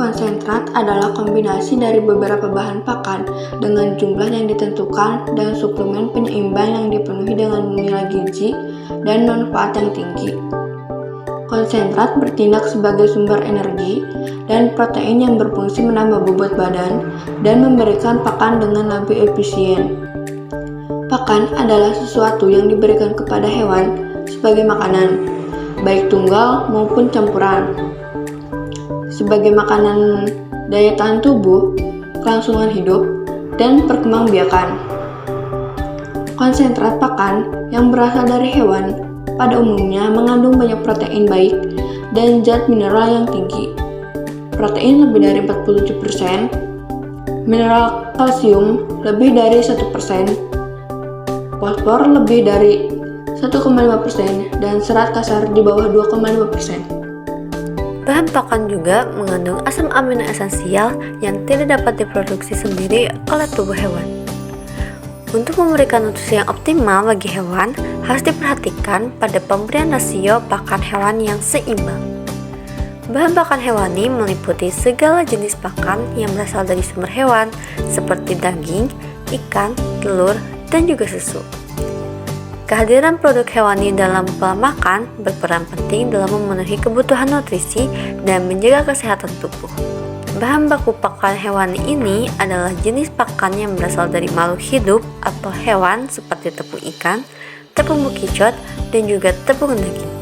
Konsentrat adalah kombinasi dari beberapa bahan pakan dengan jumlah yang ditentukan dan suplemen penyeimbang yang dipenuhi dengan nilai gizi dan manfaat yang tinggi. Konsentrat bertindak sebagai sumber energi dan protein yang berfungsi menambah bobot badan dan memberikan pakan dengan lebih efisien. Pakan adalah sesuatu yang diberikan kepada hewan sebagai makanan, baik tunggal maupun campuran. Sebagai makanan daya tahan tubuh, kelangsungan hidup, dan perkembangbiakan. Konsentrat pakan yang berasal dari hewan pada umumnya mengandung banyak protein baik dan zat mineral yang tinggi. Protein lebih dari 47%, mineral kalsium lebih dari 1%, fosfor lebih dari 1,5%, dan serat kasar di bawah 2,5%. Bahan pakan juga mengandung asam amino esensial yang tidak dapat diproduksi sendiri oleh tubuh hewan. Untuk memberikan nutrisi yang optimal bagi hewan, harus diperhatikan pada pemberian rasio pakan hewan yang seimbang. Bahan pakan hewani meliputi segala jenis pakan yang berasal dari sumber hewan, seperti daging, ikan, telur, dan juga susu. Kehadiran produk hewani dalam pola makan berperan penting dalam memenuhi kebutuhan nutrisi dan menjaga kesehatan tubuh. Bahan baku pakan hewani ini adalah jenis pakan yang berasal dari makhluk hidup atau hewan seperti tepung ikan, tepung bekicot, dan juga tepung daging.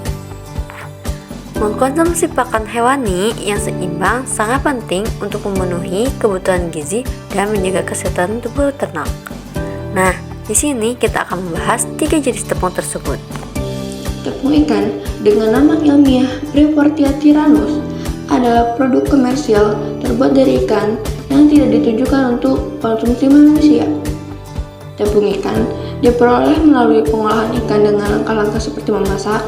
Mengkonsumsi pakan hewani yang seimbang sangat penting untuk memenuhi kebutuhan gizi dan menjaga kesehatan tubuh ternak. Nah, di sini kita akan membahas 3 jenis tepung tersebut. Tepung ikan dengan nama ilmiah Brevoortia tyrannus adalah produk komersial terbuat dari ikan yang tidak ditujukan untuk konsumsi manusia. Tepung ikan diperoleh melalui pengolahan ikan dengan langkah-langkah seperti memasak,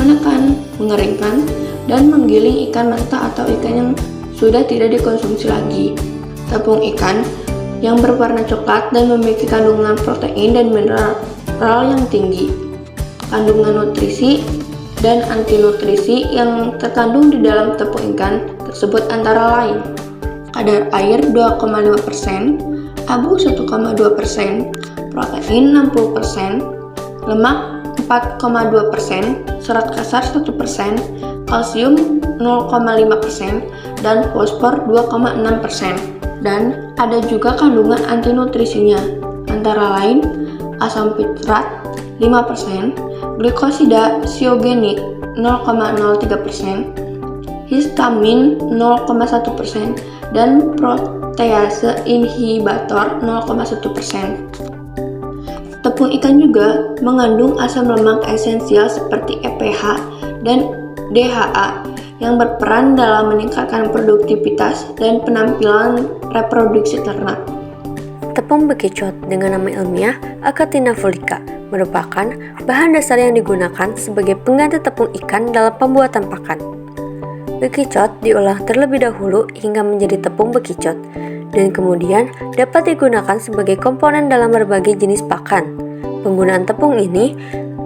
menekan, mengeringkan, dan menggiling ikan mentah atau ikan yang sudah tidak dikonsumsi lagi. Tepung ikan yang berwarna coklat dan memiliki kandungan protein dan mineral yang tinggi. Kandungan nutrisi dan antinutrisi yang terkandung di dalam tepung ikan tersebut antara lain: kadar air 2,5%, abu 1,2%, protein 60%, lemak 4,2%, serat kasar 1%, kalsium 0,5%, dan fosfor 2,6%. Dan ada juga kandungan antinutrisinya, antara lain asam fitrat 5%, glikosida siogenik 0,03%, histamin 0,1%, dan protease inhibitor 0,1%. Tepung ikan juga mengandung asam lemak esensial seperti EPH dan DHA yang berperan dalam meningkatkan produktivitas dan penampilan reproduksi ternak. Tepung bekicot dengan nama ilmiah Achatina fulica merupakan bahan dasar yang digunakan sebagai pengganti tepung ikan dalam pembuatan pakan. Bekicot diolah terlebih dahulu hingga menjadi tepung bekicot dan kemudian dapat digunakan sebagai komponen dalam berbagai jenis pakan. Penggunaan tepung ini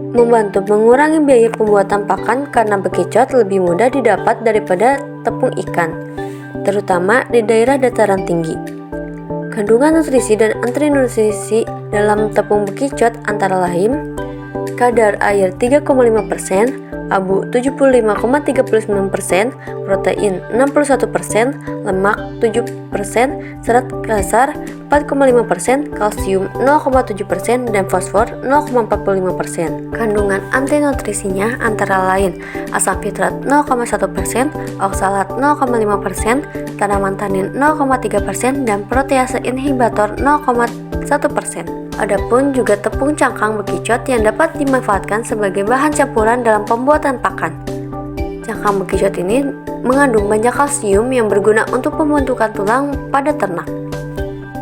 membantu mengurangi biaya pembuatan pakan karena bekicot lebih mudah didapat daripada tepung ikan, terutama di daerah dataran tinggi. Kandungan nutrisi dan antinutrisi dalam tepung bekicot antara lain kadar air 3,5%, abu 75,39%, protein 61%, lemak 7%, serat kasar 4,5%, kalsium 0,7%, dan fosfor 0,45%. Kandungan antinutrisinya antara lain asam fitrat 0,1%, oksalat 0,5%, tanaman tanin 0,3%, dan protease inhibitor 0,1%. Adapun juga tepung cangkang bekicot yang dapat dimanfaatkan sebagai bahan campuran dalam pembuatan pakan. Cangkang bekicot ini mengandung banyak kalsium yang berguna untuk pembentukan tulang pada ternak.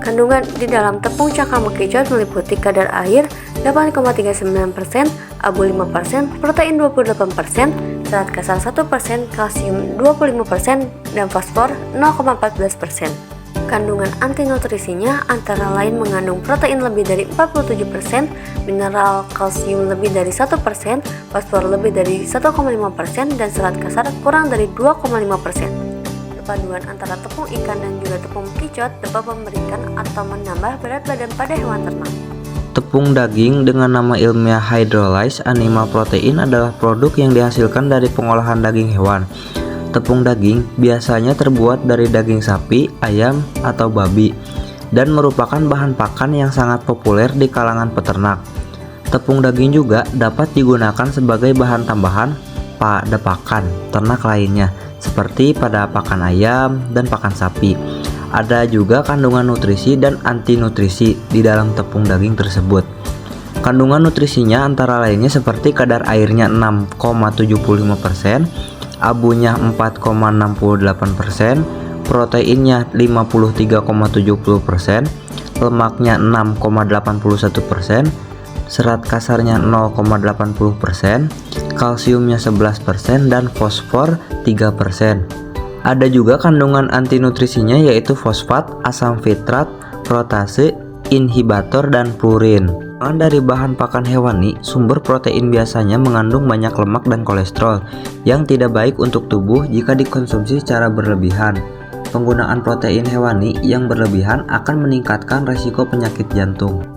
Kandungan di dalam tepung cangkang bekicot meliputi kadar air 8,39%, abu 5%, protein 28%, serat kasar 1%, kalsium 25%, dan fosfor 0,14%. Kandungan antinutrisinya antara lain mengandung protein lebih dari 47%, mineral kalsium lebih dari 1%, fosfor lebih dari 1,5%, dan serat kasar kurang dari 2,5%. perpaduan antara tepung ikan dan juga tepung kicot dapat memberikan atau menambah berat badan pada hewan ternak. Tepung daging dengan nama ilmiah hydrolyzed animal protein adalah produk yang dihasilkan dari pengolahan daging hewan. Tepung daging biasanya terbuat dari daging sapi, ayam, atau babi, dan merupakan bahan pakan yang sangat populer di kalangan peternak. Tepung daging juga dapat digunakan sebagai bahan tambahan pada pakan ternak lainnya, seperti pada pakan ayam dan pakan sapi. Ada juga kandungan nutrisi dan anti nutrisi di dalam tepung daging tersebut. Kandungan nutrisinya antara lainnya seperti kadar airnya 6,75%, abunya 4,68%, proteinnya 53,70%, lemaknya 6,81%, serat kasarnya 0,80%, kalsiumnya 11%, dan fosfor 3%. Ada juga kandungan anti nutrisinya yaitu fosfat, asam fitrat, protase, inhibitor, dan purin. Dari bahan pakan hewani, sumber protein biasanya mengandung banyak lemak dan kolesterol yang tidak baik untuk tubuh jika dikonsumsi secara berlebihan. Penggunaan protein hewani yang berlebihan akan meningkatkan risiko penyakit jantung.